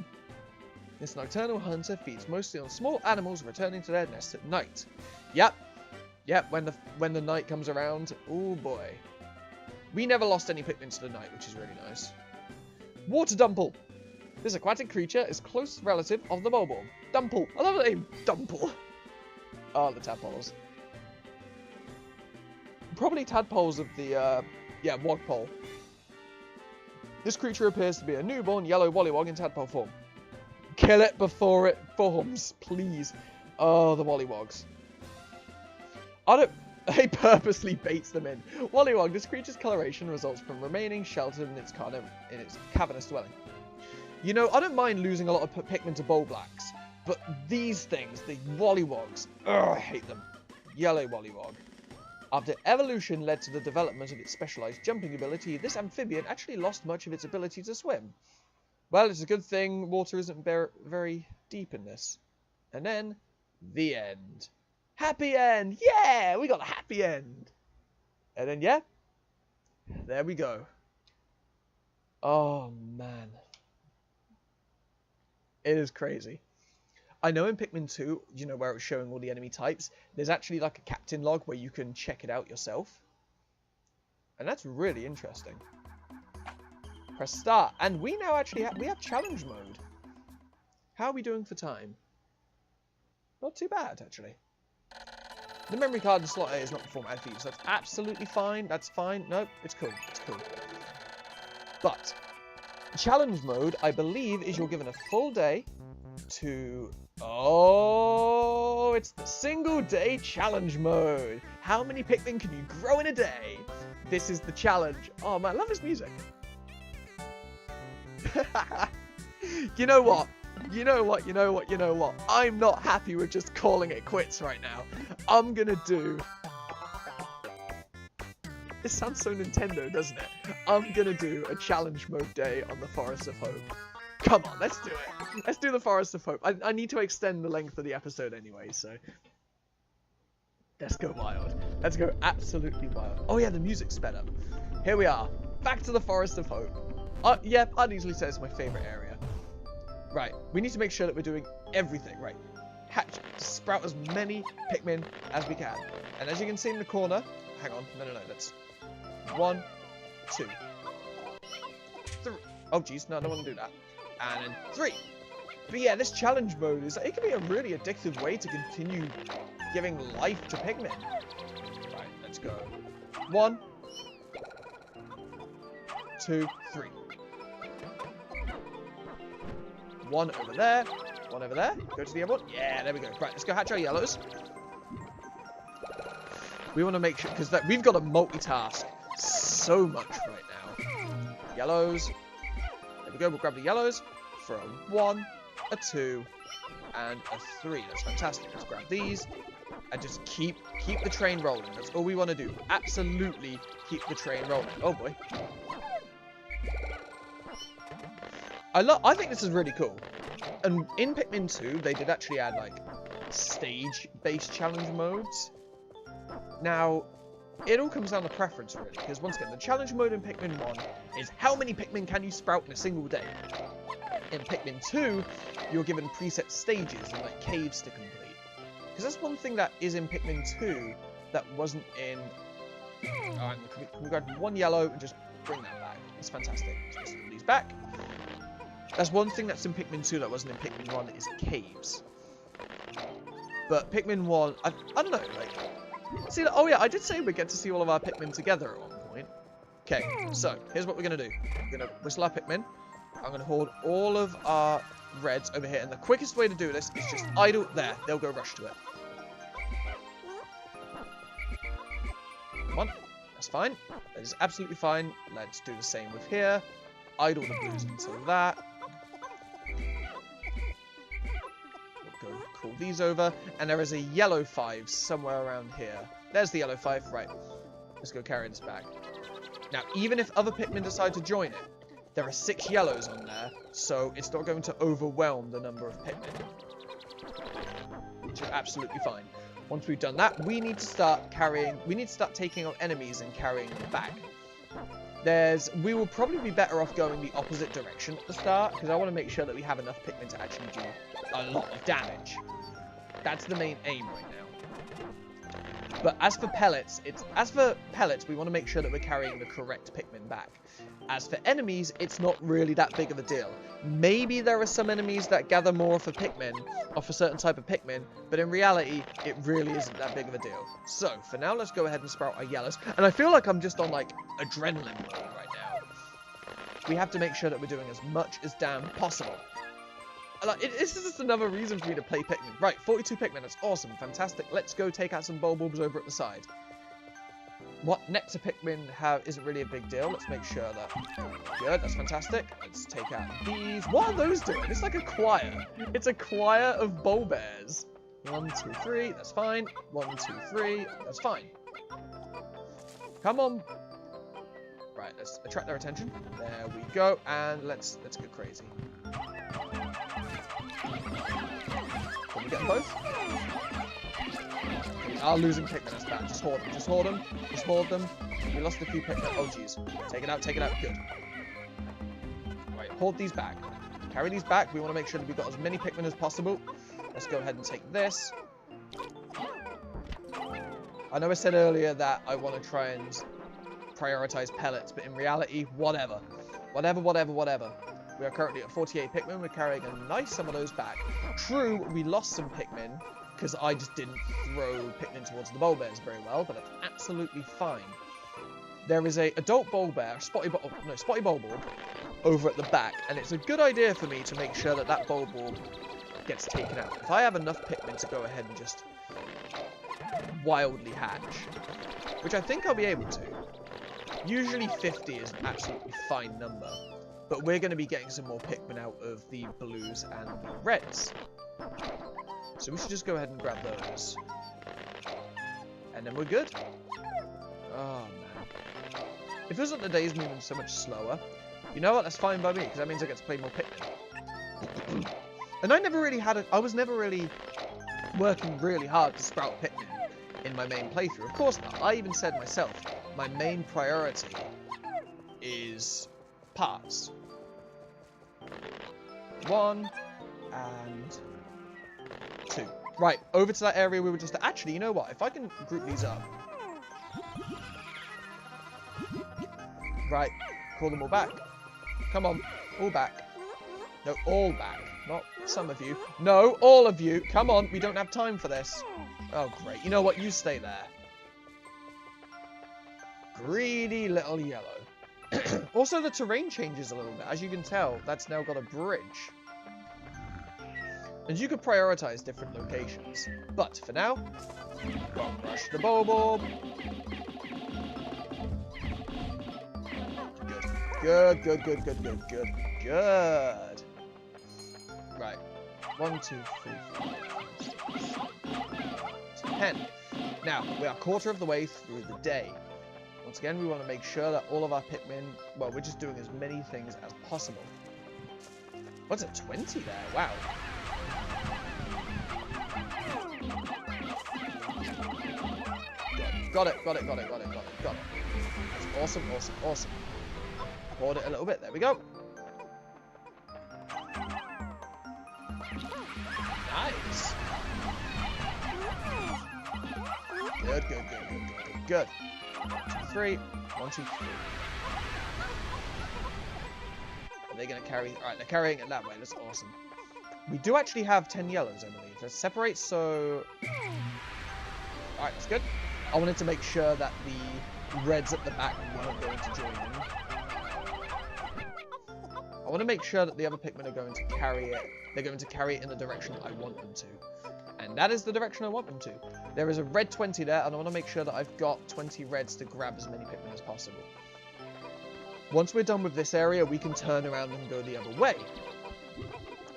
This nocturnal hunter feeds mostly on small animals returning to their nests at night. Yep, when the night comes around, oh boy. We never lost any Pikmin to the night, which is really nice. Water Dumple. This aquatic creature is close relative of the bulbul. Dumple. I love the name. Dumple. Oh, the tadpoles. Probably tadpoles of the, wogpole. This creature appears to be a newborn yellow wollywog in tadpole form. Kill it before it forms, please. Oh, the wollywogs. He purposely baits them in. Wollywog, this creature's coloration results from remaining sheltered in its cavernous dwelling. You know, I don't mind losing a lot of Pikmin to Bulblacks, but these things, the Wollywogs, I hate them. Yellow Wollywog. After evolution led to the development of its specialized jumping ability, this amphibian actually lost much of its ability to swim. Well, it's a good thing water isn't very deep in this. And then, the end. Happy end! Yeah! We got a happy end! And then, yeah. There we go. Oh, man. It is crazy. I know in Pikmin 2, you know, where it was showing all the enemy types, there's actually like a captain log where you can check it out yourself. And that's really interesting. Press start. And we now actually have challenge mode. How are we doing for time? Not too bad, actually. The memory card in slot A is not formatted for you, so that's absolutely fine. That's fine. No, it's cool. It's cool. But challenge mode, I believe, is you're given a full day to... Oh, it's the single day challenge mode. How many Pikmin can you grow in a day? This is the challenge. Oh man, I love this music. You know what? You know what? I'm not happy with just calling it quits right now. I'm gonna do... This sounds so Nintendo, doesn't it? I'm gonna do a challenge mode day on the Forest of Hope. Come on, let's do it. Let's do the Forest of Hope. I need to extend the length of the episode anyway, so... Let's go wild. Let's go absolutely wild. Oh yeah, the music's sped up. Here we are. Back to the Forest of Hope. Yeah, I'd easily say it's my favourite area. Right, we need to make sure that we're doing everything. Right. Hatch, sprout as many Pikmin as we can. And as you can see in the corner, hang on, no, let's 1, 2, 3. Oh, geez, no, I don't want to do that. And then 3. But yeah, this challenge mode is, it can be a really addictive way to continue giving life to Pikmin. Right, let's go. 1, 2, 3. 1 over there. 1 over there. Go to the other one. Yeah, there we go. Right, let's go hatch our yellows. We want to make sure, because we've got to multitask so much right now. Yellows. There we go. We'll grab the yellows for a 1, a 2, and a 3. That's fantastic. Let's grab these and just keep the train rolling. That's all we want to do. Absolutely keep the train rolling. Oh boy. I think this is really cool. And in Pikmin 2, they did actually add, like, stage-based challenge modes. Now, it all comes down to preference, really. Because, once again, the challenge mode in Pikmin 1 is how many Pikmin can you sprout in a single day. In Pikmin 2, you're given preset stages and, like, caves to complete. Because that's one thing that is in Pikmin 2 that wasn't in... Alright, can we grab 1 yellow and just bring that back? That's fantastic. So let's put these back. That's one thing that's in Pikmin 2 that wasn't in Pikmin 1 is caves. But Pikmin 1, I don't know, like... See, oh yeah, I did say we'd get to see all of our Pikmin together at one point. Okay, so, here's what we're going to do. We're going to whistle our Pikmin. I'm going to hold all of our reds over here. And the quickest way to do this is just idle there. They'll go rush to it. Come on. That's fine. That is absolutely fine. Let's do the same with here. Idle the blues until that. We'll go call these over. And there is a yellow 5 somewhere around here. There's the yellow 5. Right. Let's go carry this back. Now, even if other Pikmin decide to join it, there are 6 yellows on there, so it's not going to overwhelm the number of Pikmin. Which is absolutely fine. Once we've done that, we need to start taking on enemies and carrying them back. We will probably be better off going the opposite direction at the start, because I want to make sure that we have enough Pikmin to actually do a lot of damage. That's the main aim right now. But as for pellets, we want to make sure that we're carrying the correct Pikmin back. As for enemies, it's not really that big of a deal. Maybe there are some enemies that gather more off a Pikmin, off a certain type of Pikmin, but in reality, it really isn't that big of a deal. So, for now, let's go ahead and sprout our yellows. And I feel like I'm just on, like, adrenaline mode right now. We have to make sure that we're doing as much as damn possible. Like, this is just another reason for me to play Pikmin. Right, 42 Pikmin, that's awesome, fantastic. Let's go take out some Bulbs over at the side. What next a Pikmin isn't really a big deal. Let's make sure that... Good, that's fantastic. Let's take out these. What are those doing? It's like a choir. It's a choir of Bulbs. 1, 2, 3, that's fine. 1, 2, 3, that's fine. Come on. Right, let's attract their attention. There we go, and let's go crazy. Can we get them both? We are losing Pikmin, that's bad. Just hoard them, just hoard them, just hoard them. We lost a few Pikmin. Oh, jeez. Take it out, good. Right, hoard these back. Carry these back. We want to make sure that we've got as many Pikmin as possible. Let's go ahead and take this. I know I said earlier that I want to try and prioritize pellets, but in reality, whatever. Whatever. We are currently at 48 Pikmin. We're carrying a nice sum of those back. True, we lost some Pikmin because I just didn't throw Pikmin towards the Bulbs very well, but that's absolutely fine. There is a adult Bulbs, Spotty Bulb over at the back, and it's a good idea for me to make sure that that Bulb gets taken out. If I have enough Pikmin to go ahead and just wildly hatch, which I think I'll be able to. Usually 50 is an absolutely fine number, but we're going to be getting some more Pikmin out of the blues and the reds. So we should just go ahead and grab those. And then we're good. Oh, man. If it wasn't the days moving so much slower, you know what? That's fine by me, because that means I get to play more Pikmin. And I was never really working really hard to sprout Pikmin in my main playthrough. Of course not. I even said myself, my main priority is parts. 1 and 2. Right, over to that area we were just... Actually, you know what? If I can group these up. Right, call them all back. Come on, all back. No, all back. Not some of you. No, all of you. Come on, we don't have time for this. Oh, great. You know what? You stay there. Greedy little yellow. Also, the terrain changes a little bit. As you can tell, that's now got a bridge. And you could prioritize different locations. But for now, got rush the bulb. Good. Good. Right. 1, 2, 3, 4, 10. Now, we are a quarter of the way through the day. Once again, we want to make sure that all of our Pikmin... Well, we're just doing as many things as possible. What's a 20 there? Wow. Got it. That's awesome. Hold it a little bit. There we go. Nice. Good. 1, 2, 3. 1, 2, 3. Are they going to carry? Alright, they're carrying it that way. That's awesome. We do actually have 10 yellows, I believe. Let's separate, so... Alright, that's good. I wanted to make sure that the reds at the back weren't going to join in. I want to make sure that the other Pikmin are going to carry it. They're going to carry it in the direction I want them to. And that is the direction I want them to. There is a red 20 there, and I want to make sure that I've got 20 reds to grab as many Pikmin as possible. Once we're done with this area, we can turn around and go the other way.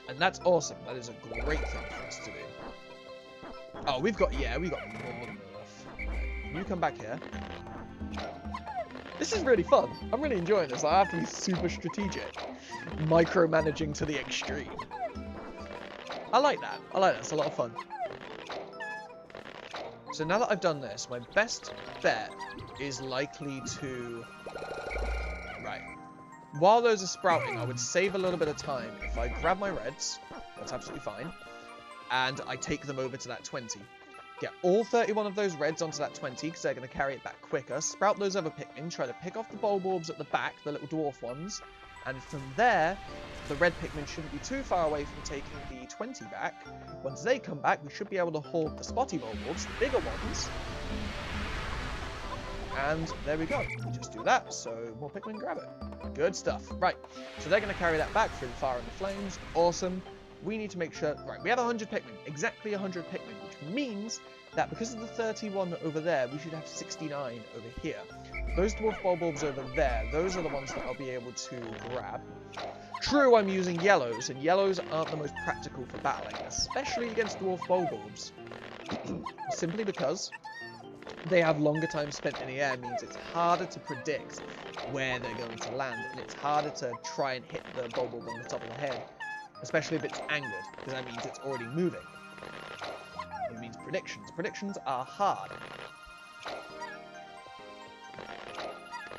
And that's awesome. That is a great thing for us to do. Oh, we've got more than enough. You come back here. This is really fun. I'm really enjoying this. I have to be super strategic. Micromanaging to the extreme. I like that. It's a lot of fun. So now that I've done this, my best bet is likely to... Right. While those are sprouting, I would save a little bit of time if I grab my reds. That's absolutely fine. And I take them over to that 20. Get all 31 of those reds onto that 20, because they're going to carry it back quicker. Sprout those other Pikmin, try to pick off the bulbs at the back, the little dwarf ones. And from there, the red Pikmin shouldn't be too far away from taking the 20 back. Once they come back, we should be able to hold the spotty bulbs, the bigger ones. And there we go. We just do that, so more Pikmin grab it. Good stuff. Right, so they're going to carry that back through the fire and the flames. Awesome. We need to make sure... Right, we have 100 Pikmin. Exactly 100 Pikmin, which means that because of the 31 over there, we should have 69 over here. Those dwarf bulbs over there, those are the ones that I'll be able to grab. True, I'm using yellows, and yellows aren't the most practical for battling, especially against dwarf bulbs. Simply because they have longer time spent in the air, means it's harder to predict where they're going to land, and it's harder to try and hit the bulb on the top of the head. Especially if it's angered, because that means it's already moving. It means predictions. Predictions are hard.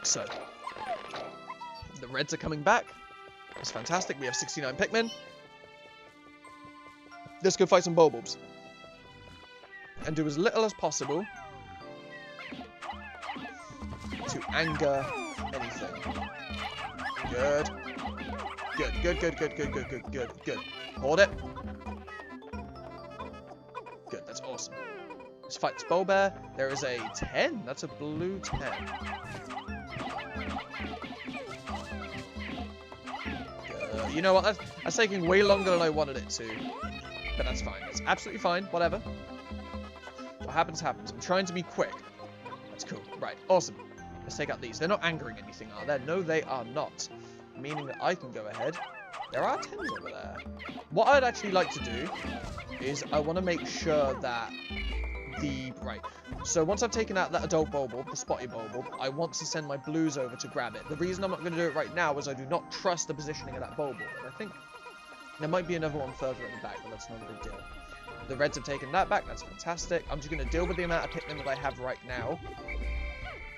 So, the reds are coming back. That's fantastic. We have 69 Pikmin. Let's go fight some bulbs. And do as little as possible to anger anything. Good. Good. Hold it. Good, that's awesome. Let's fight this Bulbear. There is a 10. That's a blue 10. Good. You know what? That's taking way longer than I wanted it to. But that's fine. It's absolutely fine. Whatever. What happens, happens. I'm trying to be quick. That's cool. Right, awesome. Let's take out these. They're not angering anything, are they? No, they are not. Meaning that I can go ahead. There are 10s over there. What I'd actually like to do is I want to make sure that the... Right. So once I've taken out that adult bulb, the spotty bulb, I want to send my blues over to grab it. The reason I'm not going to do it right now is I do not trust the positioning of that bulb. And I think there might be another one further in the back, but that's not a big deal. The reds have taken that back. That's fantastic. I'm just going to deal with the amount of Pikmin that I have right now.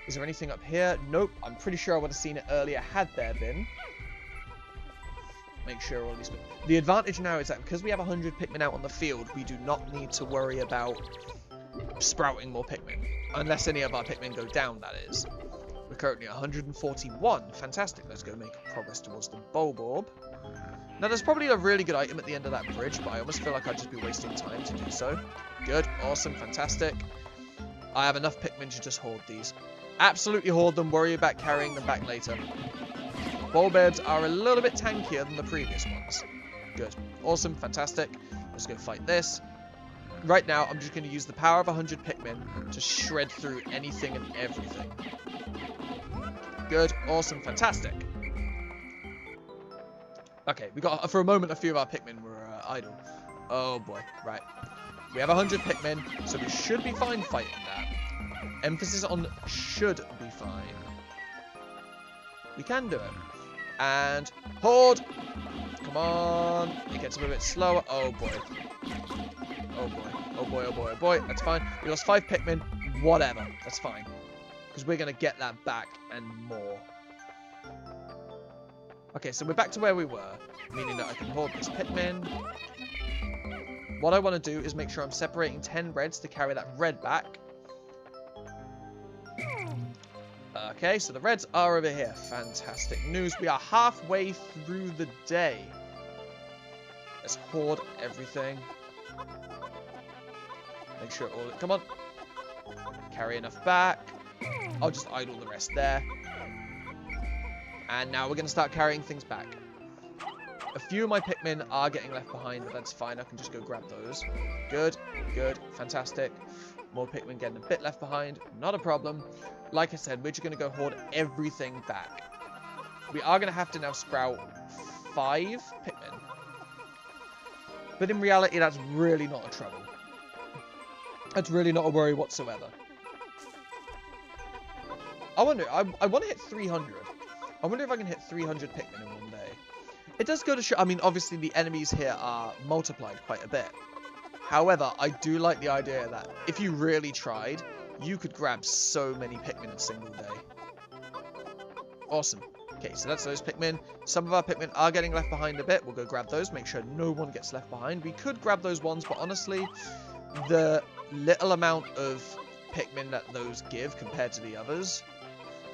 Is there anything up here? Nope. I'm pretty sure I would have seen it earlier had there been. make sure all these... The advantage now is that because we have 100 Pikmin out on the field, we do not need to worry about sprouting more Pikmin. Unless any of our Pikmin go down, that is. We're currently at 141. Fantastic. Let's go make progress towards the Bulborb. Now, there's probably a really good item at the end of that bridge, but I almost feel like I'd just be wasting time to do so. Good. Awesome. Fantastic. I have enough Pikmin to just hoard these. Absolutely hoard them. Worry about carrying them back later. Bulbarbs are a little bit tankier than the previous ones. Good. Awesome. Fantastic. Let's go fight this. Right now, I'm just going to use the power of 100 Pikmin to shred through anything and everything. Good. Awesome. Fantastic. Okay, we got, for a moment, a few of our Pikmin were idle. Oh boy. Right. We have 100 Pikmin, so we should be fine fighting that. Emphasis on should be fine. We can do it. And hoard. Come on. It gets a little bit slower. Oh boy. Oh boy. Oh boy, oh boy, oh boy. That's fine. We lost 5 Pikmin. Whatever. That's fine. Because we're going to get that back and more. Okay, so we're back to where we were. Meaning that I can hoard this Pikmin. What I want to do is make sure I'm separating 10 reds to carry that red back. Okay, so the reds are over here. Fantastic news. We are halfway through the day. Let's hoard everything. Make sure all... Come on. Carry enough back. I'll just idle the rest there. And now we're going to start carrying things back. A few of my Pikmin are getting left behind, but that's fine. I can just go grab those. Good. Good. Fantastic. More Pikmin getting a bit left behind. Not a problem. Like I said, we're just going to go hoard everything back. We are going to have to now sprout 5 Pikmin. But in reality, that's really not a trouble. That's really not a worry whatsoever. I wonder, I want to hit 300. I wonder if I can hit 300 Pikmin in one day. It does go to show, I mean, obviously the enemies here are multiplied quite a bit. However, I do like the idea that if you really tried, you could grab so many Pikmin in a single day. Awesome. Okay, so that's those Pikmin. Some of our Pikmin are getting left behind a bit. We'll go grab those, make sure no one gets left behind. We could grab those ones, but honestly, the little amount of Pikmin that those give compared to the others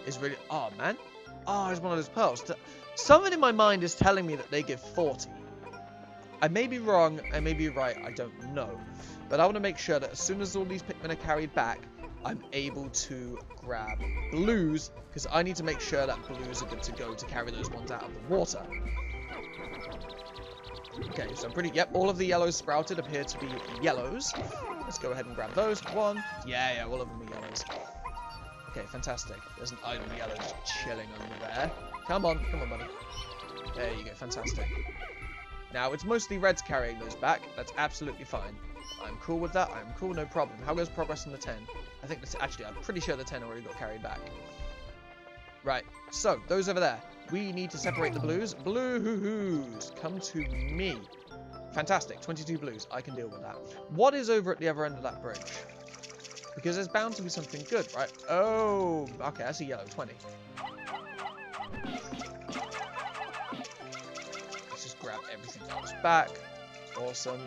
is really... Oh, man. Oh, it's one of those pearls. Something in my mind is telling me that they give 40. I may be wrong, I may be right, I don't know. But I want to make sure that as soon as all these Pikmin are carried back, I'm able to grab blues, because I need to make sure that blues are good to go to carry those ones out of the water. Okay, so I'm pretty... Yep, all of the yellows sprouted appear to be yellows. Let's go ahead and grab those. One. Yeah, all of them are yellows. Okay, fantastic. There's an idle yellow just chilling under there. Come on, buddy. There you go, fantastic. Now, it's mostly reds carrying those back. That's absolutely fine. I'm cool with that. I'm cool, no problem. How goes progress on the 10? I think that's actually, I'm pretty sure the 10 already got carried back. Right, so, those over there. We need to separate the blues. Blues, come to me. Fantastic, 22 blues. I can deal with that. What is over at the other end of that bridge? Because there's bound to be something good, right? Oh, okay, that's a yellow, 20. Let's just grab everything else back. Awesome.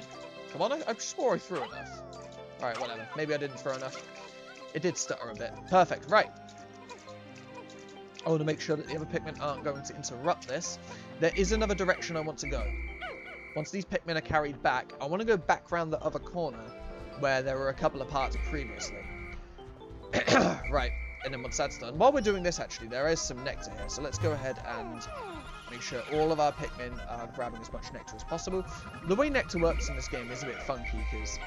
Come on, I swore I threw enough. Alright, whatever. Maybe I didn't throw enough. It did stutter a bit. Perfect, right. I want to make sure that the other Pikmin aren't going to interrupt this. There is another direction I want to go. Once these Pikmin are carried back, I want to go back around the other corner where there were a couple of parts previously. Right, and then once that's done, while we're doing this actually, there is some nectar here, so let's go ahead and make sure all of our Pikmin are grabbing as much nectar as possible. The way nectar works in this game is a bit funky, because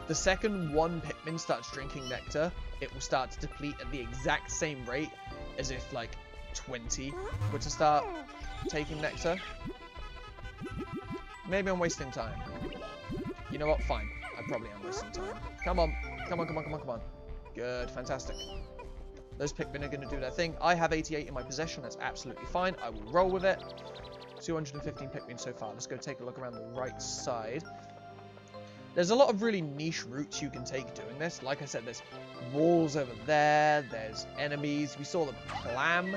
the second one Pikmin starts drinking nectar, it will start to deplete at the exact same rate as if, like, 20 were to start taking nectar. Maybe I'm wasting time. You know what? Fine. I probably am wasting time. Come on. Come on, come on, come on, come on. Good. Fantastic. Those Pikmin are going to do their thing. I have 88 in my possession. That's absolutely fine. I will roll with it. 215 Pikmin so far. Let's go take a look around the right side. There's a lot of really niche routes you can take doing this. Like I said, there's walls over there. There's enemies. We saw the clam.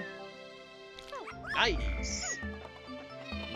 Nice.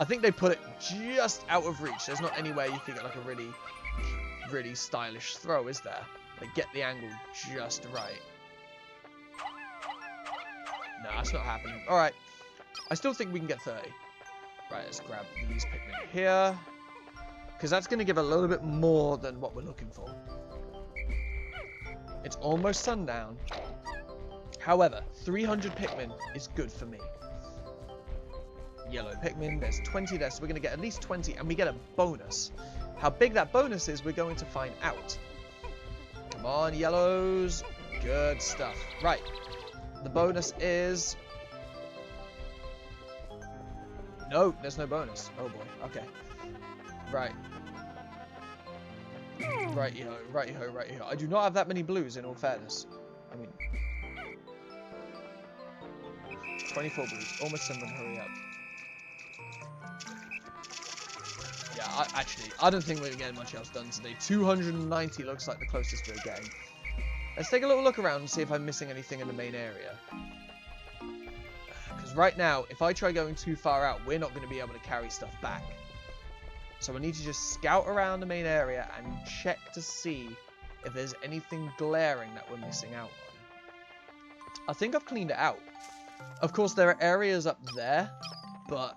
I think they put it just out of reach. There's not anywhere you can get like a really stylish throw, is there? Like, get the angle just right. No, that's not happening. Alright. I still think we can get 30. Right, let's grab these Pikmin here. Because that's going to give a little bit more than what we're looking for. It's almost sundown. However, 300 Pikmin is good for me. Yellow Pikmin, there's 20 there, so we're going to get at least 20, and we get a bonus. How big that bonus is, we're going to find out. Come on, yellows. Good stuff. Right. The bonus is... No, there's no bonus. Oh boy. Okay. Right. Righty-ho, righty-ho, righty-ho. I do not have that many blues, in all fairness. I mean... 24 blues. Almost someone hurry up. Yeah, I don't think we're getting much else done today. 290 looks like the closest we're getting. Let's take a little look around and see if I'm missing anything in the main area. Because right now, if I try going too far out, we're not going to be able to carry stuff back. So I need to just scout around the main area and check to see if there's anything glaring that we're missing out on. I think I've cleaned it out. Of course, there are areas up there, but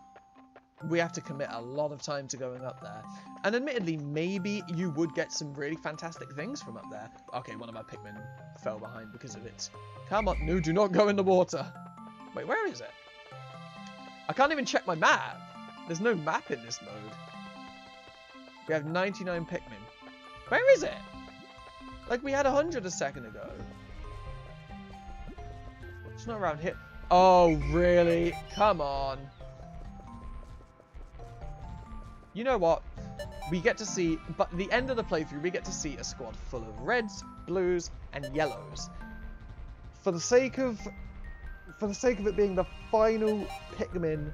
we have to commit a lot of time to going up there. And admittedly, maybe you would get some really fantastic things from up there. Okay, one of my Pikmin fell behind because of it. Come on, no, do not go in the water. Wait, where is it? I can't even check my map. There's no map in this mode. We have 99 Pikmin. Where is it? Like, we had 100 a second ago. It's not around here. Oh, really? Come on. You know what? We get to see, but at the end of the playthrough, we get to see a squad full of reds, blues, and yellows. For the sake of it being the final Pikmin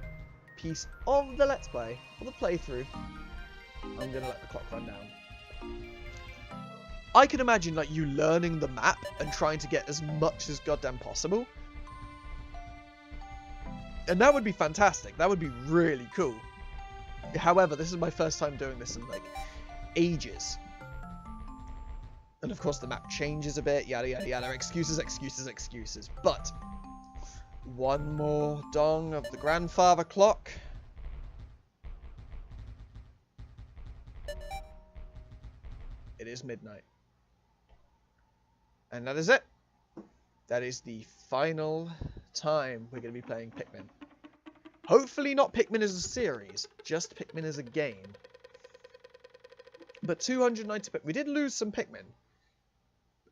piece of the Let's Play, or the playthrough, I'm gonna let the clock run down. I can imagine like you learning the map and trying to get as much as goddamn possible. And that would be fantastic. That would be really cool. However, this is my first time doing this in like ages. And of course the map changes a bit, yada yada yada, excuses, excuses, excuses. But one more dong of the grandfather clock. It is midnight. And that is it. That is the final time we're going to be playing Pikmin. Hopefully not Pikmin as a series, just Pikmin as a game. But 290 Pikmin. We did lose some Pikmin.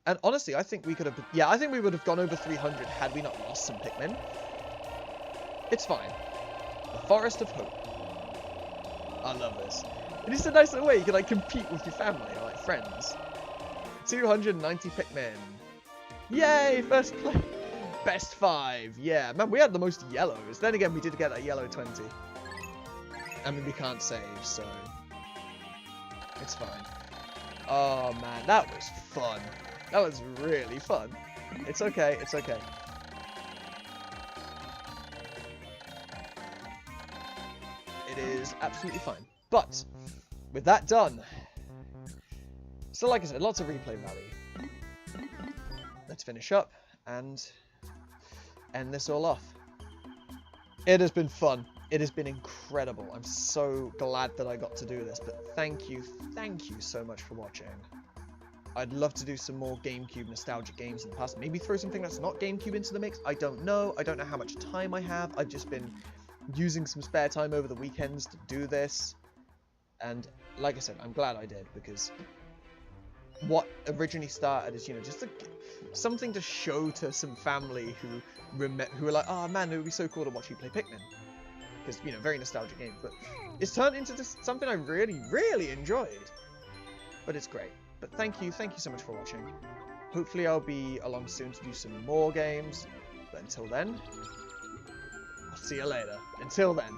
And honestly, I think we could have... Yeah, I think we would have gone over 300 had we not lost some Pikmin. It's fine. The Forest of Hope. I love this. It is a nice little way you can like compete with your family or like friends. 290 Pikmin. Yay, first place. Best 5. Yeah, man, we had the most yellows. Then again, we did get that yellow 20. I mean, we can't save, so it's fine. Oh man, that was fun. That was really fun. It's okay, it's okay. It is absolutely fine. But with that done, so like I said, lots of replay value. Let's finish up and end this all off. It has been fun. It has been incredible. I'm so glad that I got to do this, but thank you so much for watching. I'd love to do some more GameCube nostalgic games in the past. Maybe throw something that's not GameCube into the mix. I don't know. I don't know how much time I have. I've just been using some spare time over the weekends to do this. And like I said, I'm glad I did, because what originally started as, you know, just something to show to some family who were like, oh man, it would be so cool to watch you play Pikmin. Because, you know, very nostalgic game. But it's turned into just something I really, really enjoyed. But it's great. But thank you so much for watching. Hopefully I'll be along soon to do some more games. But until then, I'll see you later. Until then.